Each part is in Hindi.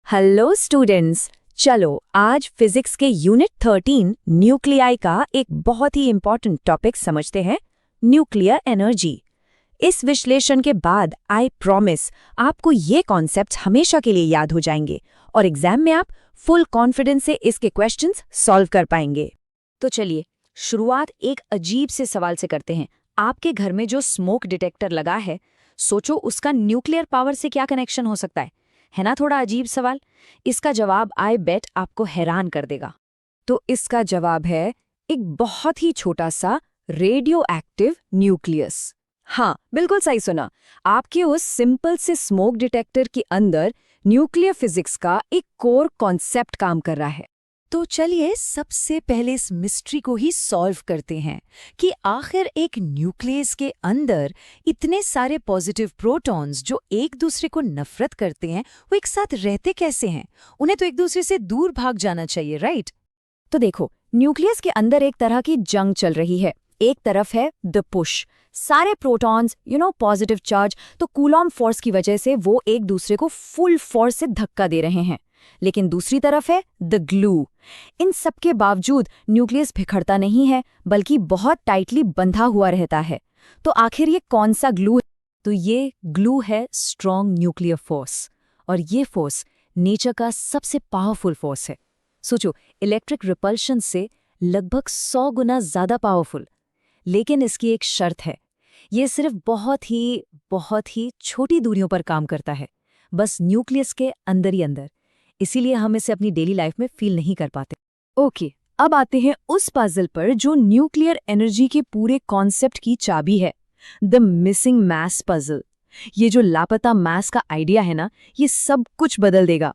Hello students. चलो आज फिजिक्स के यूनिट 13 न्यूक्लियाई का एक बहुत ही इंपॉर्टेंट टॉपिक समझते हैं, न्यूक्लियर एनर्जी। इस विश्लेषण के बाद आई प्रॉमिस आपको ये कॉन्सेप्ट्स हमेशा के लिए याद हो जाएंगे और एग्जाम में आप फुल कॉन्फिडेंस से इसके क्वेश्चंस सॉल्व कर पाएंगे। तो चलिए शुरुआत एक अजीब से सवाल से करते हैं। आपके घर में जो स्मोक डिटेक्टर लगा है, सोचो उसका न्यूक्लियर पावर से क्या कनेक्शन हो सकता है ना? थोड़ा अजीब सवाल। इसका जवाब आई बेट आपको हैरान कर देगा। तो इसका जवाब है एक बहुत ही छोटा सा रेडियो एक्टिव न्यूक्लियस। हाँ, बिल्कुल सही सुना। आपके उस सिंपल से स्मोक डिटेक्टर के अंदर न्यूक्लियर फिजिक्स का एक कोर कॉन्सेप्ट काम कर रहा है। तो चलिए सबसे पहले इस मिस्ट्री को ही सॉल्व करते हैं कि आखिर एक न्यूक्लियस के अंदर इतने सारे पॉजिटिव प्रोटॉन्स जो एक दूसरे को नफरत करते हैं, वो एक साथ रहते कैसे हैं? उन्हें तो एक दूसरे से दूर भाग जाना चाहिए, राइट? तो देखो, न्यूक्लियस के अंदर एक तरह की जंग चल रही है। एक तरफ है द पुश, सारे प्रोटॉन्स पॉजिटिव चार्ज, तो कूलॉम फोर्स की वजह से वो एक दूसरे को फुल फोर्स से धक्का दे रहे हैं। लेकिन दूसरी तरफ है द ग्लू। इन सब के बावजूद न्यूक्लियस बिखरता नहीं है, बल्कि बहुत टाइटली बंधा हुआ रहता है। तो आखिर ये कौन सा ग्लू है? तो ये ग्लू है स्ट्रॉन्ग न्यूक्लियर फोर्स। और ये फोर्स नेचर का सबसे पावरफुल फोर्स है। सोचो, इलेक्ट्रिक रिपल्शन से लगभग 100 गुना ज्यादा पावरफुल। लेकिन इसकी एक शर्त है, ये सिर्फ बहुत ही छोटी दूरियों पर काम करता है, बस न्यूक्लियस के अंदर ही अंदर। इसीलिए हम इसे अपनी डेली लाइफ में फील नहीं कर पाते। ओके, अब आते हैं उस पजल पर जो न्यूक्लियर एनर्जी के पूरे कॉन्सेप्ट की चाबी है, द मिसिंग मास पजल। ये जो लापता मास का आइडिया है ना, ये सब कुछ बदल देगा।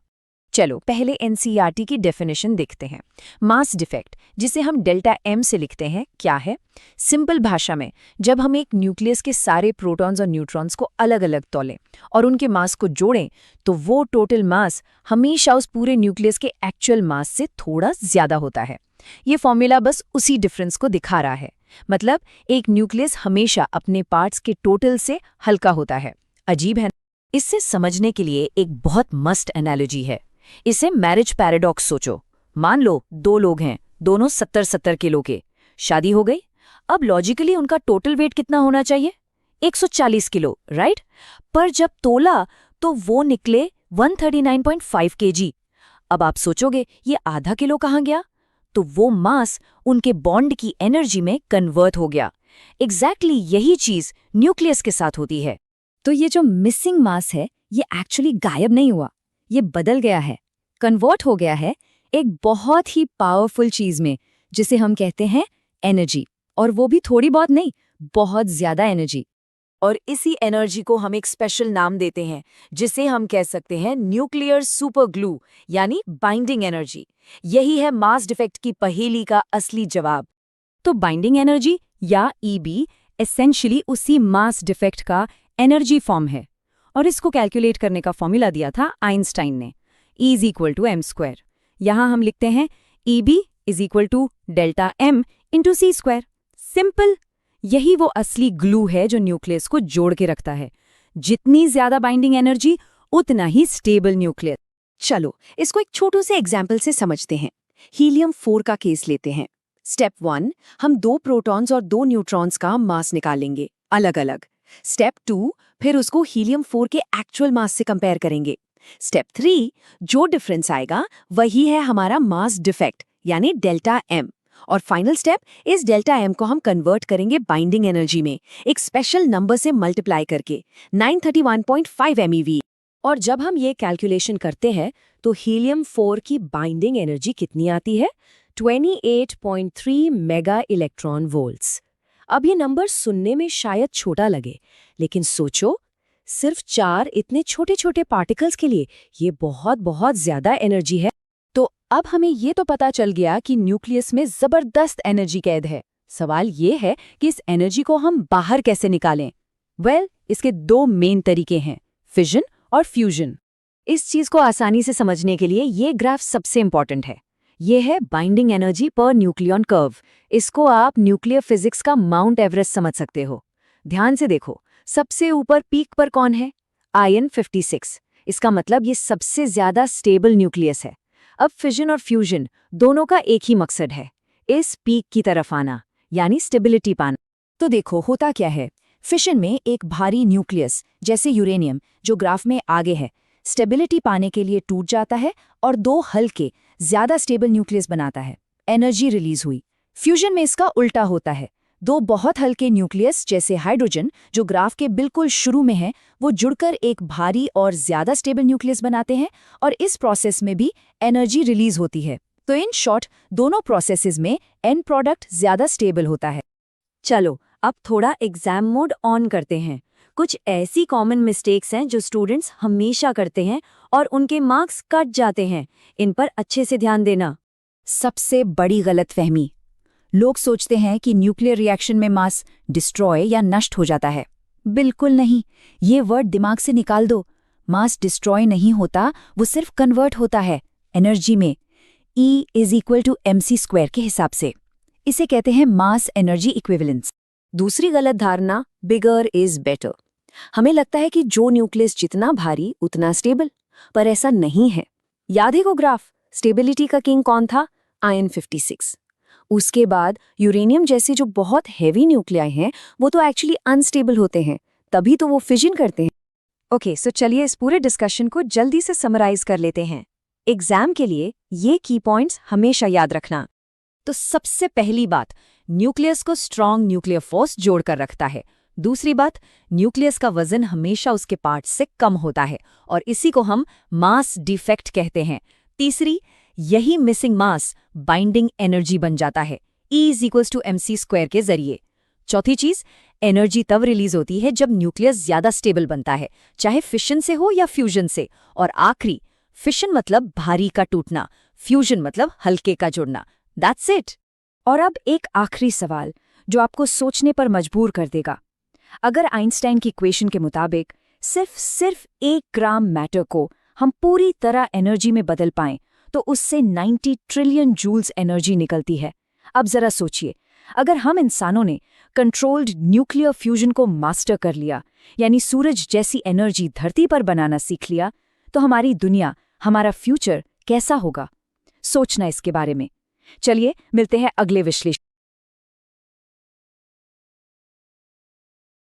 चलो पहले एनसीईआरटी की डेफिनेशन देखते हैं। मास डिफेक्ट, जिसे हम डेल्टा एम से लिखते हैं, क्या है? सिंपल भाषा में, जब हम एक न्यूक्लियस के सारे प्रोटॉन्स और न्यूट्रॉन्स को अलग अलग तौलें और उनके मास को जोड़ें, तो वो टोटल मास हमेशा उस पूरे न्यूक्लियस के एक्चुअल मास से थोड़ा ज्यादा होता है। ये फॉर्मूला बस उसी डिफरेंस को दिखा रहा है। मतलब एक न्यूक्लियस हमेशा अपने पार्ट्स के टोटल से हल्का होता है। अजीब है ना? इससे समझने के लिए एक बहुत मस्त एनालॉजी है। इसे मैरिज पैराडॉक्स सोचो। मान लो दो लोग हैं, दोनों 70-70 किलो के। शादी हो गई। अब लॉजिकली उनका टोटल वेट कितना होना चाहिए? 140 किलो, राइट? पर जब तोला तो वो निकले 139.5 केजी। अब आप सोचोगे ये आधा किलो कहाँ गया? तो वो मास उनके बॉन्ड की एनर्जी में कन्वर्ट हो गया। एग्जैक्टली यही चीज न्यूक्लियस के साथ होती है। तो ये जो मिसिंग मास है, ये एक्चुअली गायब नहीं हुआ, ये बदल गया है, कन्वर्ट हो गया है एक बहुत ही पावरफुल चीज में, जिसे हम कहते हैं एनर्जी। और वो भी थोड़ी बहुत नहीं, बहुत ज्यादा एनर्जी। और इसी एनर्जी को हम एक स्पेशल नाम देते हैं, जिसे हम कह सकते हैं न्यूक्लियर सुपर ग्लू, यानी बाइंडिंग एनर्जी। यही है मास डिफेक्ट की पहेली का असली जवाब। तो बाइंडिंग एनर्जी या ईबी एसेंशियली उसी मास डिफेक्ट का एनर्जी फॉर्म है। और इसको कैलकुलेट करने का फॉर्मूला दिया था आइंस्टाइन ने, E = m²। यहाँ हम लिखते हैं EB = delta m × c²। Simple. यही वो असली ग्लू है जो न्यूक्लियस को जोड़ के रखता है। जितनी ज्यादा बाइंडिंग एनर्जी, उतना ही स्टेबल न्यूक्लियस। चलो इसको एक छोटू से एग्जाम्पल से समझते हैं। हीलियम 4 का केस लेते हैं। स्टेप 1, हम 2 प्रोटॉन्स और 2 न्यूट्रॉन्स का मास निकालेंगे अलग अलग। स्टेप 2, फिर उसको हीलियम 4 के एक्चुअल मास से कंपेयर करेंगे। स्टेप 3, जो डिफरेंस आएगा वही है हमारा मास डिफेक्ट, यानी डेल्टा एम। और फाइनल स्टेप, इस डेल्टा एम को हम कन्वर्ट करेंगे बाइंडिंग एनर्जी में, एक स्पेशल नंबर से मल्टीप्लाई करके, 931.5 MeV। और जब हम ये कैलकुलेशन करते हैं तो हीलियम 4 की बाइंडिंग एनर्जी कितनी आती है? 28.3 मेगा इलेक्ट्रॉन वोल्ट्स। अब ये नंबर सुनने में शायद छोटा लगे, लेकिन सोचो, सिर्फ 4 इतने छोटे छोटे पार्टिकल्स के लिए ये बहुत ज्यादा एनर्जी है। तो अब हमें ये तो पता चल गया कि न्यूक्लियस में जबरदस्त एनर्जी कैद है। सवाल ये है कि इस एनर्जी को हम बाहर कैसे निकालें? इसके 2 मेन तरीके हैं, फिजन और फ्यूजन। इस चीज को आसानी से समझने के लिए ये ग्राफ सबसे इंपॉर्टेंट है। ये है binding energy per nucleon curve. इसको आप न्यूक्लियर फिजिक्स का माउंट एवरेस्ट समझ सकते हो। ध्यान से देखो, सबसे ऊपर पीक पर कौन है? आयन 56। इसका मतलब ये सबसे ज्यादा स्टेबल न्यूक्लियस है। अब फिजन और फ्यूजन दोनों का एक ही मकसद है, इस पीक की तरफ आना, यानी स्टेबिलिटी पाना। तो देखो होता क्या है, फिशन में एक भारी न्यूक्लियस जैसे यूरेनियम जो ग्राफ में आगे है, स्टेबिलिटी पाने के लिए टूट जाता है और दो हल्के ज्यादा स्टेबल न्यूक्लियस बनाता है, एनर्जी रिलीज हुई। फ्यूजन में इसका उल्टा होता है, दो बहुत हल्के न्यूक्लियस जैसे हाइड्रोजन जो ग्राफ के बिल्कुल शुरू में है, वो जुड़कर एक भारी और ज्यादा स्टेबल न्यूक्लियस बनाते हैं और इस प्रोसेस में भी एनर्जी रिलीज होती है। तो इन शॉर्ट दोनों प्रोसेसेस में एंड प्रोडक्ट ज्यादा स्टेबल होता है। चलो अब थोड़ा एग्जाम मोड ऑन करते हैं। कुछ ऐसी कॉमन मिस्टेक्स हैं जो स्टूडेंट्स हमेशा करते हैं और उनके मार्क्स कट जाते हैं, इन पर अच्छे से ध्यान देना। सबसे बड़ी गलतफहमी, लोग सोचते हैं कि न्यूक्लियर रिएक्शन में मास डिस्ट्रॉय या नष्ट हो जाता है। बिल्कुल नहीं, ये वर्ड दिमाग से निकाल दो। मास डिस्ट्रॉय नहीं होता, वो सिर्फ कन्वर्ट होता है एनर्जी में, E = mc² के हिसाब से। इसे कहते हैं मास एनर्जी इक्विवेलेंस। दूसरी गलत धारणा, बिगर इज बेटर। हमें लगता है कि जो न्यूक्लियस जितना भारी उतना स्टेबल, पर ऐसा नहीं है। याद है को ग्राफ, स्टेबिलिटी का किंग कौन था? आयन 56। उसके बाद यूरेनियम जैसे जो बहुत हेवी न्यूक्लियाई हैं वो तो एक्चुअली अनस्टेबल होते हैं, तभी तो वो फिजन करते हैं। ओके, सो चलिए इस पूरे डिस्कशन को जल्दी से समराइज कर लेते हैं। एग्जाम के लिए ये की पॉइंट्स हमेशा याद रखना। तो सबसे पहली बात, न्यूक्लियस को स्ट्रॉन्ग न्यूक्लियर फोर्स जोड़कर रखता है। दूसरी बात, न्यूक्लियस का वजन हमेशा उसके पार्ट से कम होता है और इसी को हम मास डिफेक्ट कहते हैं। तीसरी, यही मिसिंग मास बाइंडिंग एनर्जी बन जाता है, E = mc² के जरिए। चौथी चीज, एनर्जी तब रिलीज होती है जब न्यूक्लियस ज्यादा स्टेबल बनता है, चाहे फिशन से हो या फ्यूजन से। और आखिरी, फिशन मतलब भारी का टूटना, फ्यूजन मतलब हल्के का जुड़ना। That's it. और अब एक आखिरी सवाल जो आपको सोचने पर मजबूर कर देगा। अगर आइंस्टाइन की इक्वेशन के मुताबिक सिर्फ 1 ग्राम मैटर को हम पूरी तरह एनर्जी में बदल पाएं तो उससे 90 ट्रिलियन जूल्स एनर्जी निकलती है। अब जरा सोचिए, अगर हम इंसानों ने कंट्रोल्ड न्यूक्लियर फ्यूजन को मास्टर कर लिया, यानी सूरज जैसी एनर्जी धरती पर बनाना सीख लिया, तो हमारी दुनिया, हमारा फ्यूचर कैसा होगा? सोचना इसके बारे में। चलिए मिलते हैं अगले विश्लेषण।